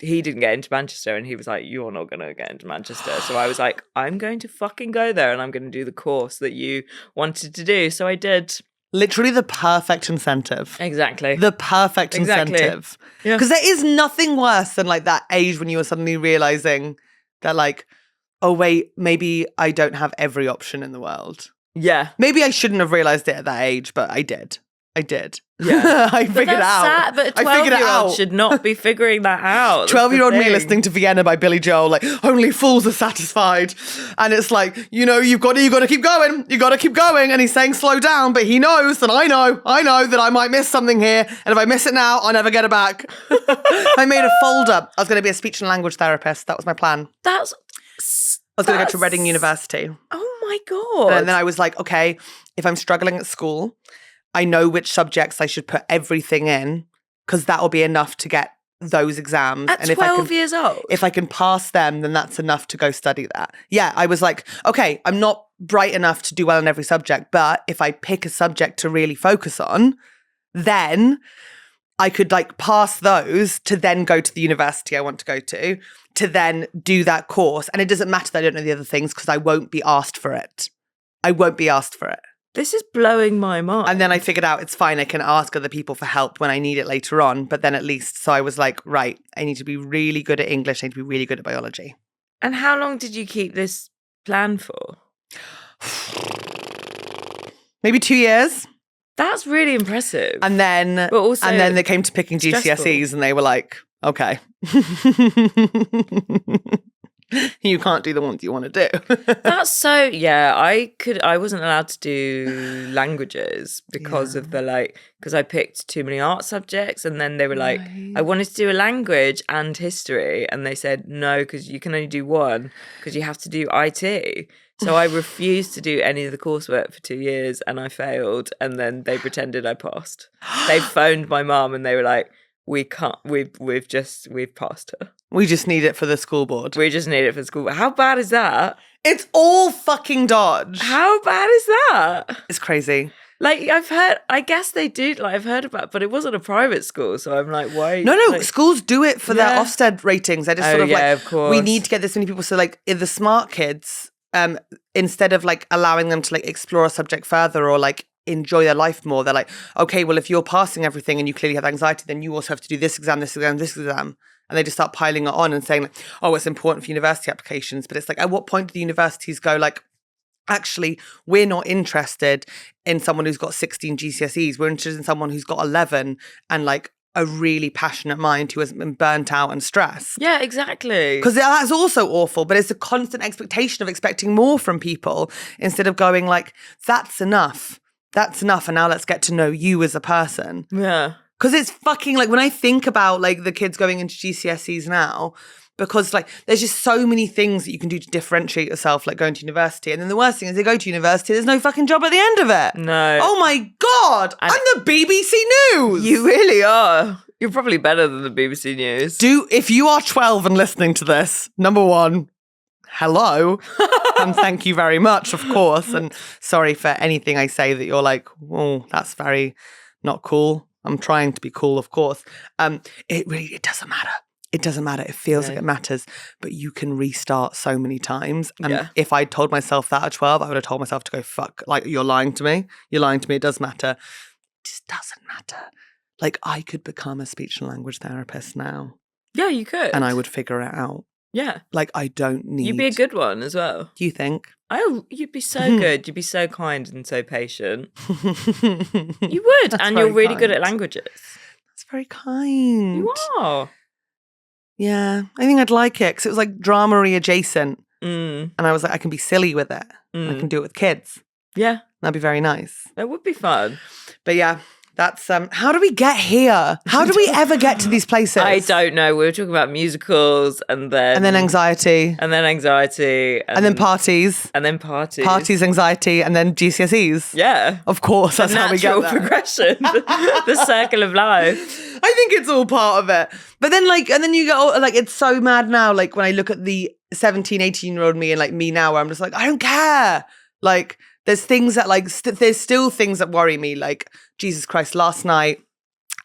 he didn't get into Manchester, and he was like, you're not gonna get into Manchester. So I was like, I'm going to fucking go there and I'm gonna do the course that you wanted to do. So I did. Literally the perfect incentive. Exactly. The perfect incentive. Yeah. Because there is nothing worse than that age when you are suddenly realizing that oh wait, maybe I don't have every option in the world. Yeah. Maybe I shouldn't have realised it at that age, but I did. I did. Yeah. I figured it out. Sad, but a I figured it 12-year-old out. should not be figuring that out. 12-year-old me listening to Vienna by Billy Joel, like, only fools are satisfied. And it's like, you've got to keep going. You got to keep going. And he's saying slow down, but he knows that I know that I might miss something here. And if I miss it now, I'll never get it back. I made a folder. I was going to be a speech and language therapist. That was my plan. I was going to go to Reading University. Oh my God. And then I was like, okay, if I'm struggling at school, I know which subjects I should put everything in because that will be enough to get those exams. At 12 years old? If I can pass them, then that's enough to go study that. Yeah, I was like, okay, I'm not bright enough to do well in every subject, but if I pick a subject to really focus on, then I could like pass those to then go to the university I want to go to then do that course. And it doesn't matter that I don't know the other things because I won't be asked for it. I won't be asked for it. This is blowing my mind. And then I figured out it's fine. I can ask other people for help when I need it later on. But then at least, so I was like, right, I need to be really good at English. I need to be really good at biology. And how long did you keep this plan for? Maybe 2 years. That's really impressive. And then, and then they came to picking GCSEs and they were like, okay. You can't do the ones you want to do. That's so, I wasn't allowed to do languages because of because I picked too many art subjects and then they were like, I wanted to do a language and history and they said, no, because you can only do one because you have to do IT. So I refused to do any of the coursework for 2 years and I failed and then they pretended I passed. They phoned my mum and they were like, we can't, we've passed her. We just need it for the school board. We just need it for the school board. How bad is that? It's all fucking dodge. How bad is that? It's crazy. Like, I've heard, I guess they do, like, I've heard about, but it wasn't a private school, so I'm like, why? No, like, schools do it for their Ofsted ratings. They're just sort of of course. We need to get this many people. So, like, in the smart kids, instead of, like, allowing them to, like, explore a subject further or, like, enjoy their life more, they're like, okay, well, if you're passing everything and you clearly have anxiety, then you also have to do this exam, this exam, this exam. And they just start piling it on and saying, like, oh, it's important for university applications. But it's like, at what point do the universities go, like, actually, we're not interested in someone who's got 16 GCSEs. We're interested in someone who's got 11 and, like, a really passionate mind who hasn't been burnt out and stressed. Yeah, exactly. Because that's also awful, but it's a constant expectation of expecting more from people instead of going, like, that's enough. That's enough. And now let's get to know you as a person. Yeah. Because it's fucking, like, when I think about, like, the kids going into GCSEs now, because, like, there's just so many things that you can do to differentiate yourself, like going to university. And then the worst thing is they go to university, there's no fucking job at the end of it. No. Oh, my God. I'm the BBC News. You really are. You're probably better than the BBC News. If you are 12 and listening to this, number one, hello. And thank you very much, of course. And sorry for anything I say that you're like, oh, that's very not cool. I'm trying to be cool, of course. It doesn't matter. It doesn't matter. It feels like it matters. But you can restart so many times. And if I told myself that at 12, I would have told myself to go, fuck, like, you're lying to me. You're lying to me. It does matter. It just doesn't matter. Like, I could become a speech and language therapist now. Yeah, you could. And I would figure it out. Yeah. Like, I don't need... You'd be a good one as well. Do you think? Oh, you'd be so good. You'd be so kind and so patient. You would. And you're really good at languages. That's very kind. You are. Yeah. I think I'd like it because it was like drama-y adjacent. Mm. And I was like, I can be silly with it. I can do it with kids. Yeah. That'd be very nice. That would be fun. But yeah. That's how do we get here? How do we ever get to these places? I don't know. We were talking about musicals and then anxiety. And then anxiety. And then parties. And then parties. Parties, anxiety, and then GCSEs. Yeah. Of course, that's how we get there. Natural progression. The circle of life. I think it's all part of it. But then you go, like, it's so mad now. Like, when I look at the 17, 18-year-old me and, like, me now, where I'm just like, I don't care. Like, there's things that, like, there's still things that worry me. Like, Jesus Christ, last night,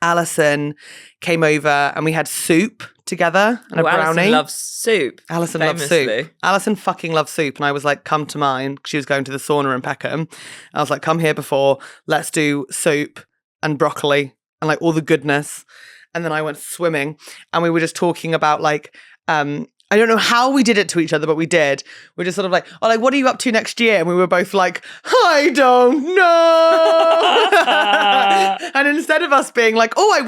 Alison came over and we had soup together and a brownie. Alison loves soup. Alison loves soup. Alison fucking loves soup. And I was like, come to mine. She was going to the sauna in Peckham. I was like, come here before. Let's do soup and broccoli and, like, all the goodness. And then I went swimming and we were just talking about, like, I don't know how we did it to each other, but we did. We're just sort of like, oh, like, what are you up to next year? And we were both like, I don't know. And instead of us being like, oh, I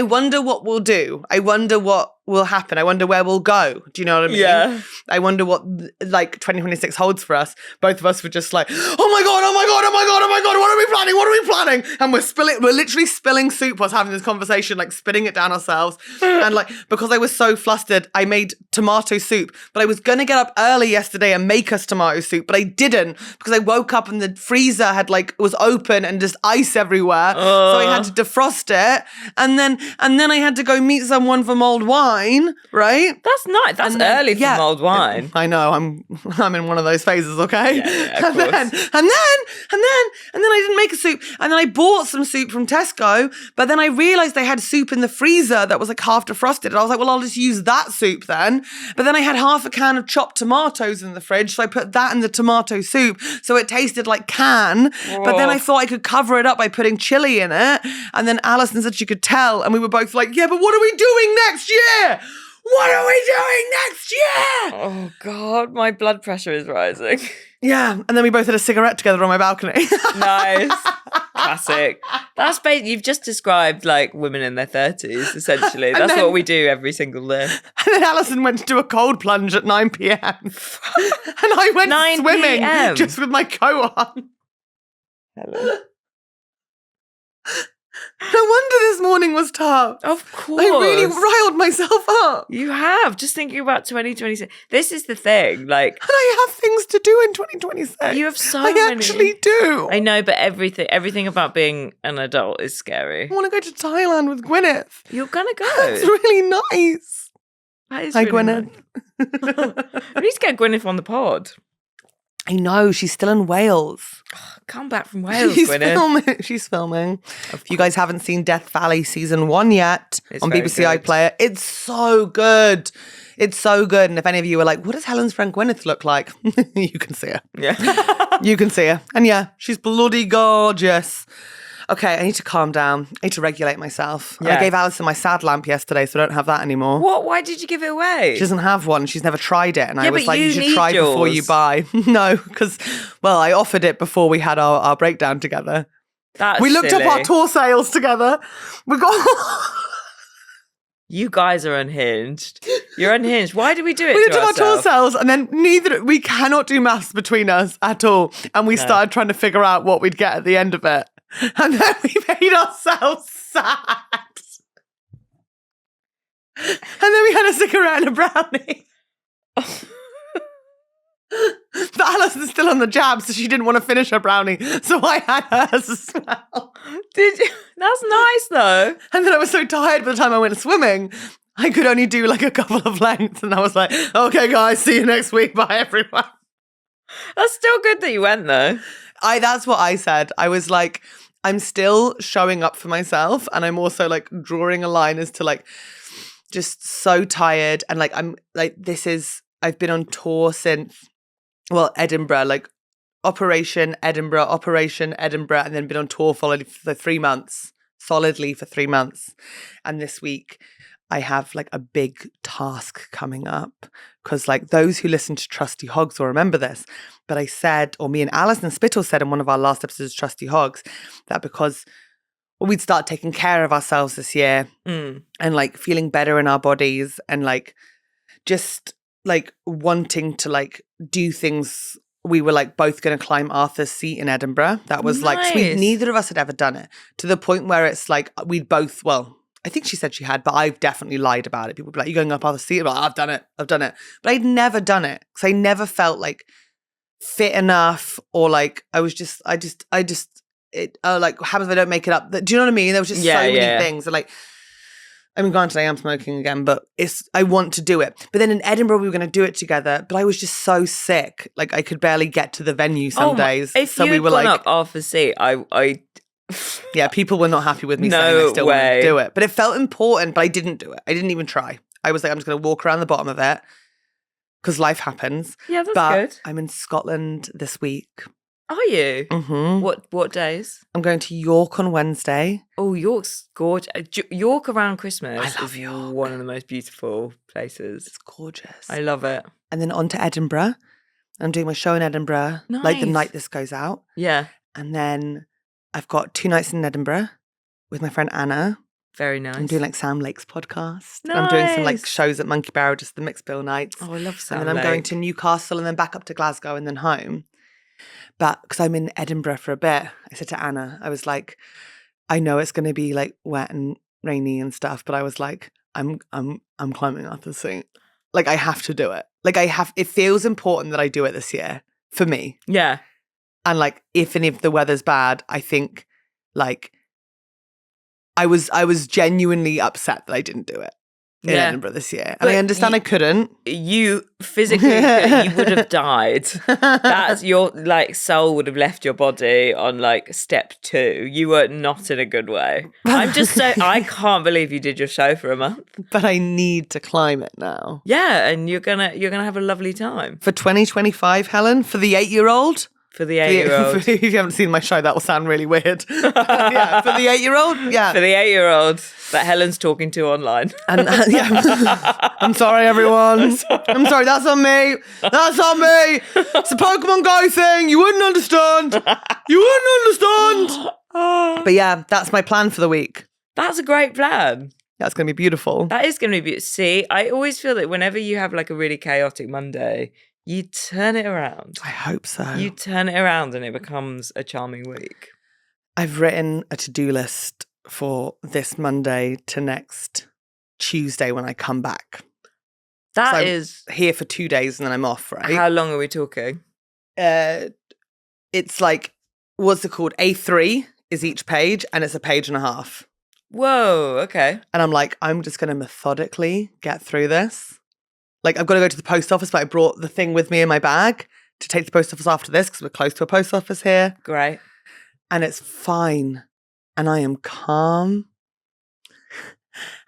wonder what we'll do. I wonder what will happen. I wonder where we'll go. Do you know what I mean? Yeah. I wonder what like 2026 holds for us. Both of us were just like, oh my God, oh my God, oh my God, oh my God, what are we planning? What are we planning? And we're literally spilling soup whilst having this conversation, like spitting it down ourselves. And like, because I was so flustered, I made tomato soup, but I was going to get up early yesterday and make us tomato soup, but I didn't because I woke up and the freezer had like, was open and just ice everywhere. So I had to defrost it. And then I had to go meet someone for mulled wine, right? That's nice. That's early for mulled wine. I know. I'm in one of those phases, okay? Yeah, of and then I didn't make a soup. And then I bought some soup from Tesco, but then I realized I had soup in the freezer that was like half defrosted. And I was like, well, I'll just use that soup then. But then I had half a can of chopped tomatoes in the fridge, so I put that in the tomato soup, so it tasted like can. Whoa. But then I thought I could cover it up by putting chili in it. And then Alison said she could tell, and we were both like, yeah, but what are we doing next year? What are we doing next year? Oh, God, my blood pressure is rising. Yeah, and then we both had a cigarette together on my balcony. Nice. Classic. That's you've just described like women in their 30s, essentially. That's what we do every single day. And then Alison went to do a cold plunge at 9 p.m. And I went 9 swimming p.m. just with my coat on. Helen. No wonder this morning was tough. Of course. I really riled myself up. You have. Just thinking about 2026. This is the thing. Like, And I have things to do in 2026. you have so I many. actually do. I know, but everything about being an adult is scary. I want to go to Thailand with Gwyneth. You're going to go. It's really nice. That is Hi, really Gwyneth. nice. We need to get Gwyneth on the pod. I know, she's still in Wales. Come back from Wales, She's Gwyneth. She's filming. If you guys haven't seen Death Valley season 1 yet It's on very BBC good. iPlayer, it's so good. It's so good. And if any of you are like, what does Helen's friend Gwyneth look like? You can see her. Yeah. You can see her. And yeah, she's bloody gorgeous. Okay, I need to calm down. I need to regulate myself. Yeah. I gave Alison my sad lamp yesterday, so I don't have that anymore. What? Why did you give it away? She doesn't have one. She's never tried it. And I Yeah, was but like, you you should need try before you yours. buy. No, because, well, I offered it before we had our breakdown together. That's We looked silly. up our tour sales together. We got... You guys are unhinged. You're unhinged. Why do we do it We to looked up our tour ourselves? sales, and then we cannot do maths between us at all. And we started trying to figure out what we'd get at the end of it. And then we made ourselves sad. And then we had a cigarette and a brownie. But Alison's still on the jab, so she didn't want to finish her brownie. So I had hers as well. Did you? That's nice though. And then I was so tired by the time I went swimming, I could only do like a couple of lengths. And I was like, okay, guys, see you next week. Bye, everyone. That's still good that you went though. That's what I said. I was like, I'm still showing up for myself. And I'm also like drawing a line as to like, just so tired. And like, I'm like, I've been on tour since, well, Edinburgh, like Operation Edinburgh, and then been on tour for 3 months, solidly for 3 months. And this week I have like a big task coming up because like those who listen to Trusty Hogs will remember this. But I said, or me and Alison Spittle said in one of our last episodes of Trusty Hogs, that because we'd start taking care of ourselves this year and like feeling better in our bodies and like just like wanting to like do things. We were like both going to climb Arthur's Seat in Edinburgh. That was like sweet. Nice. Neither of us had ever done it, to the point where it's like we'd both, well, I think she said she had, but I've definitely lied about it. People would be like, you going up Arthur's Seat? I'm like, I've done it. But I'd never done it because I never felt like fit enough or like it like what happens if I don't make it up. Do you know what I mean? There was just so many things. And like, I mean, granted, I am smoking again, but I want to do it. But then in Edinburgh, we were going to do it together, but I was just so sick. Like, I could barely get to the venue some days. If so you we had were gone like, up Arthur's Seat, I yeah, people were not happy with me saying I still wanted to do it. But it felt important, but I didn't do it. I didn't even try. I was like, I'm just going to walk around the bottom of it because life happens. Yeah, that's but good. I'm in Scotland this week. Are you? Mm-hmm. What days? I'm going to York on Wednesday. Oh, York's gorgeous. York around Christmas I love is York. one of the most beautiful places. It's gorgeous. I love it. And then on to Edinburgh. I'm doing my show in Edinburgh, like the Nice. night this goes out. Yeah. And then I've got 2 nights in Edinburgh with my friend Anna. Very nice. I'm doing like Sam Lake's podcast. I'm doing some like Nice. shows at Monkey Barrel, just the mixed bill nights. Oh, I love Sam And then I'm going Lake. to Newcastle and then back up to Glasgow and then home. But because I'm in Edinburgh for a bit, I said to Anna, I was like, I know it's going to be like wet and rainy and stuff, but I was like, I'm climbing up the seat. Like I have to do it. Like it feels important that I do it this year for me. Yeah. And like, if the weather's bad, I think like I was genuinely upset that I didn't do it in Edinburgh this year. And But I understand I couldn't. You physically, you would have died. That's your like soul would have left your body on like step 2. You were not in a good way. I can't believe you did your show for a month. But I need to climb it now. Yeah, and you're gonna have a lovely time. For 2025, Helen, for the 8-year-old. For the 8-year-old. If you haven't seen my show, that will sound really weird. Yeah, for the 8-year-old, yeah. For the 8-year-old that Helen's talking to online. And yeah, I'm sorry, everyone. I'm sorry. That's on me. That's on me. It's a Pokemon Go thing. You wouldn't understand. You wouldn't understand. But yeah, that's my plan for the week. That's a great plan. That's going to be beautiful. That is going to be beautiful. See, I always feel that whenever you have like a really chaotic Monday, you turn it around. I hope so. You turn it around and it becomes a charming week. I've written a to-do list for this Monday to next Tuesday when I come back. That So is I'm here for 2 days and then I'm off, right? How long are we talking? It's like, what's it called? A3 is each page and it's a page and a half. Whoa, okay. And I'm like, I'm just going to methodically get through this. Like, I've got to go to the post office, but I brought the thing with me in my bag to take to the post office after this because we're close to a post office here. Great. And it's fine. And I am calm.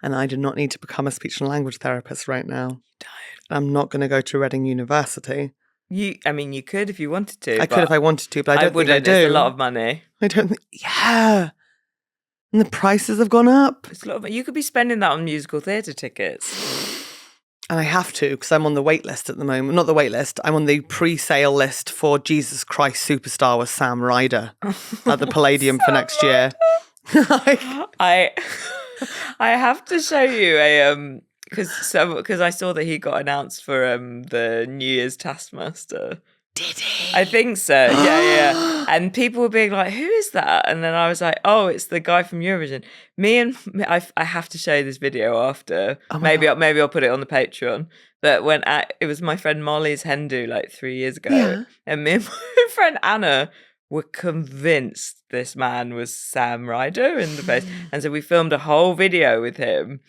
And I do not need to become a speech and language therapist right now. I'm not going to go to Reading University. You could if you wanted to. I could if I wanted to, but I don't think I wouldn't. do. It's a lot of money. I don't think, yeah. And the prices have gone up. It's a lot of, you could be spending that on musical theatre tickets. And I have to because I'm on the wait list at the moment. Not the wait list. I'm on the pre-sale list for Jesus Christ Superstar with Sam Ryder at the Palladium for next year. I have to show you a because I saw that he got announced for the New Year's Taskmaster. Did he? I think so. Yeah. And people were being like, "Who is that?" And then I was like, "Oh, it's the guy from Eurovision." I have to show you this video after. Oh maybe I'll put it on the Patreon. But it was my friend Molly's hen do like 3 years ago, and me and my friend Anna were convinced this man was Sam Ryder in the face, and so we filmed a whole video with him.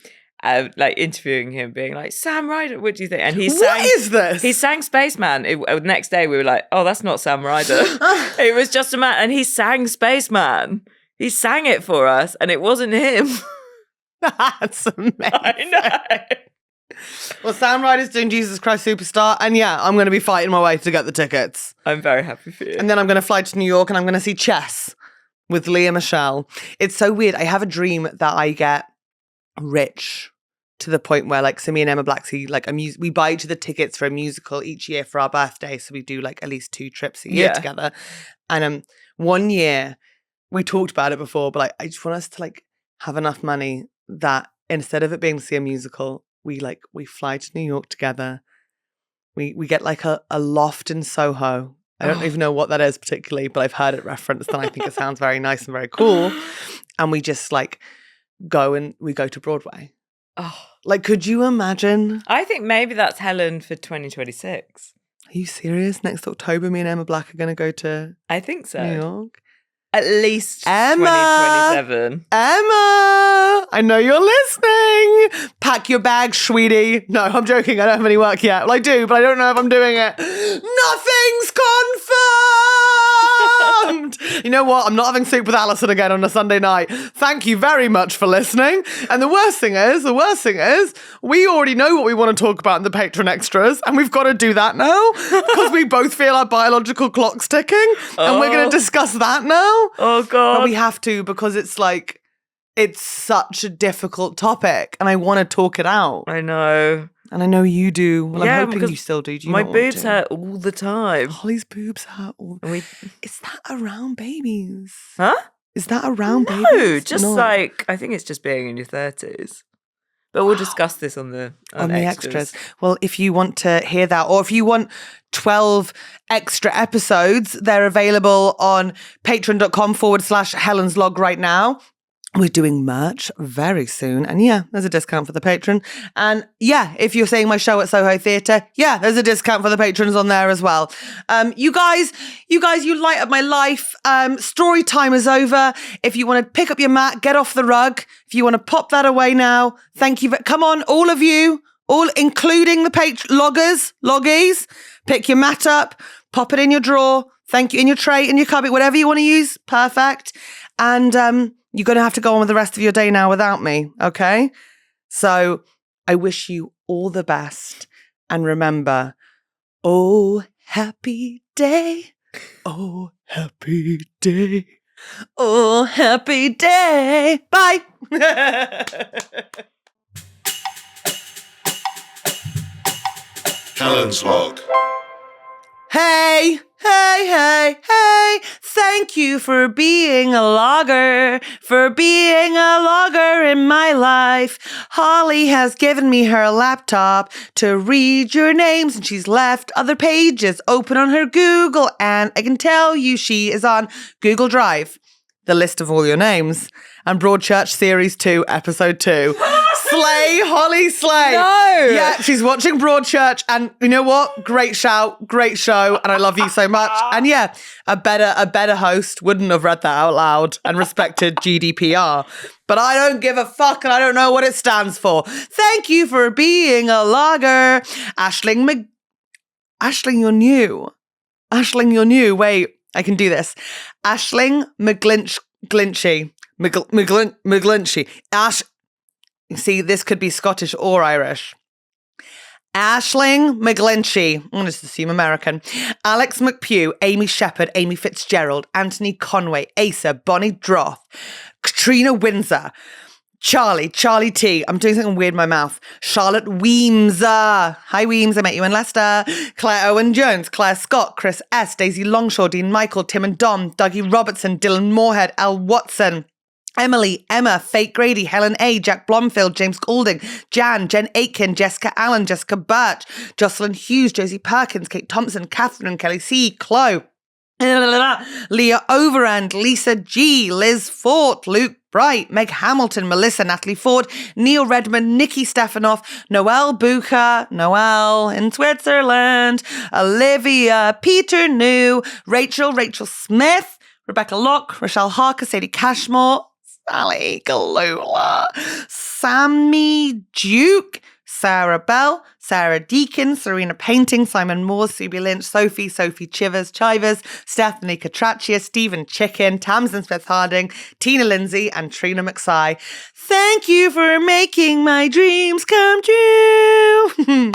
Like interviewing him, being like, Sam Ryder, what do you think? And he sang, what is this? He sang Spaceman. The next day we were like, oh, that's not Sam Ryder. It was just a man. And he sang Spaceman. He sang it for us and it wasn't him. That's amazing. I know. Well, Sam Ryder's doing Jesus Christ Superstar. And yeah, I'm going to be fighting my way to get the tickets. I'm very happy for you. And then I'm going to fly to New York and I'm going to see Chess with Leah Michelle. It's so weird. I have a dream that I get rich to the point where like, so me and Emma Blacksey, like we buy each other tickets for a musical each year for our birthday. So we do like at least 2 trips a year together. And one year we talked about it before, but like, I just want us to like have enough money that instead of it being to see a musical, we fly to New York together. We get like a loft in Soho. I don't even know what that is particularly, but I've heard it referenced and I think it sounds very nice and very cool. And we just like go to Broadway. Oh, like, could you imagine? I think maybe that's Helen for 2026. Are you serious? Next October, me and Emma Black are going to go to I think so. New York. At least Emma! 2027. Emma! I know you're listening. Pack your bags, sweetie. No, I'm joking. I don't have any work yet. Well, I do, but I don't know if I'm doing it. Nothing's And you know what? I'm not having soup with Alison again on a Sunday night. Thank you very much for listening. And the worst thing is, we already know what we want to talk about in the Patreon extras, and we've got to do that now because we both feel our biological clock's ticking, and we're going to discuss that now. Oh, God. But we have to because it's like, it's such a difficult topic, and I want to talk it out. I know. And I know you do. Well, Yeah, I'm hoping because you still do. Do you My not want boobs to? hurt all the time. Holly's boobs hurt all. And Is that around babies? Huh? Is that around babies? No, just Not like, I think it's just being in your 30s. But we'll discuss this on the extras. Well, if you want to hear that, or if you want 12 extra episodes, they're available on patreon.com/Helen'sLog right now. We're doing merch very soon. And yeah, there's a discount for the patron. And yeah, if you're seeing my show at Soho Theatre, yeah, there's a discount for the patrons on there as well. You guys, you light up my life. Story time is over. If you want to pick up your mat, get off the rug. If you want to pop that away now, thank you. Come on, all of you, all including the Loggys, pick your mat up, pop it in your drawer. Thank you, in your tray, in your cupboard, whatever you want to use. Perfect. And you're going to have to go on with the rest of your day now without me, okay? So I wish you all the best. And remember, oh, happy day. Oh, happy day. Oh, happy day. Bye. Helen's Log. Hey, hey, hey, hey, thank you for being a logger in my life. Holly has given me her laptop to read your names, and she's left other pages open on her Google, and I can tell you she is on Google Drive, the list of all your names, and Broadchurch Series 2, Episode 2. Slay, Holly, slay. No. Yeah, she's watching Broadchurch, and you know what? Great shout, great show, and I love you so much. And yeah, a better host wouldn't have read that out loud and respected GDPR. But I don't give a fuck, and I don't know what it stands for. Thank you for being a logger. Aisling, you're new. Aisling, you're new. Wait, I can do this. Aisling McGlinchey. McGlinchey. See, this could be Scottish or Irish. Aisling McGlinchey. I'm going to assume American. Alex McPugh, Amy Sheppered, Amy Fitzgerald, Anthony Conway, Asa, Bonnie Drough, Catriona Windsor, Charley T. I'm doing something weird in my mouth. Charlotte Weemes. Hi, Weemes. I met you in Leicester. Claire Owen-Jones, Claire Scott, Chris S., Daisy Longshaw, Dean Michael, Tim and Dom, Dougie Robertson, Dylan Moorhead, Al Watson, Emilie, Emma, Fayt Grady, Helen A, Jack Blomfield, James Goulding, Jen Aitken, Jessica Allan, Jessica Birch, Jocelyn Hughes, Josie Perkins, Kate Thompson, Catherine, Kelly C, Chloe, Leah Overend, Lisa G, Liz Fort, Luke Bright, Meg Hamilton, Melissa, Natalie Ford, Neil Redmond, Nikki Stefanoff, Noelle Bucher, Noelle in Switzerland, Olivia, Peter New, Rachel Smith, Rebecca Locke, Rochelle Harker, Sadie Cashmore, Sally Galula, Sammy Duke, Sarah Bell, Sarah Deacon, Serena Painting, Simon Moore, Subi Lynch, Sophie Chivers, Stephanie Catraccia, Stephen Chicken, Tamsin Smith-Harding, Tina Lindsay, and Trina McSay. Thank you for making my dreams come true.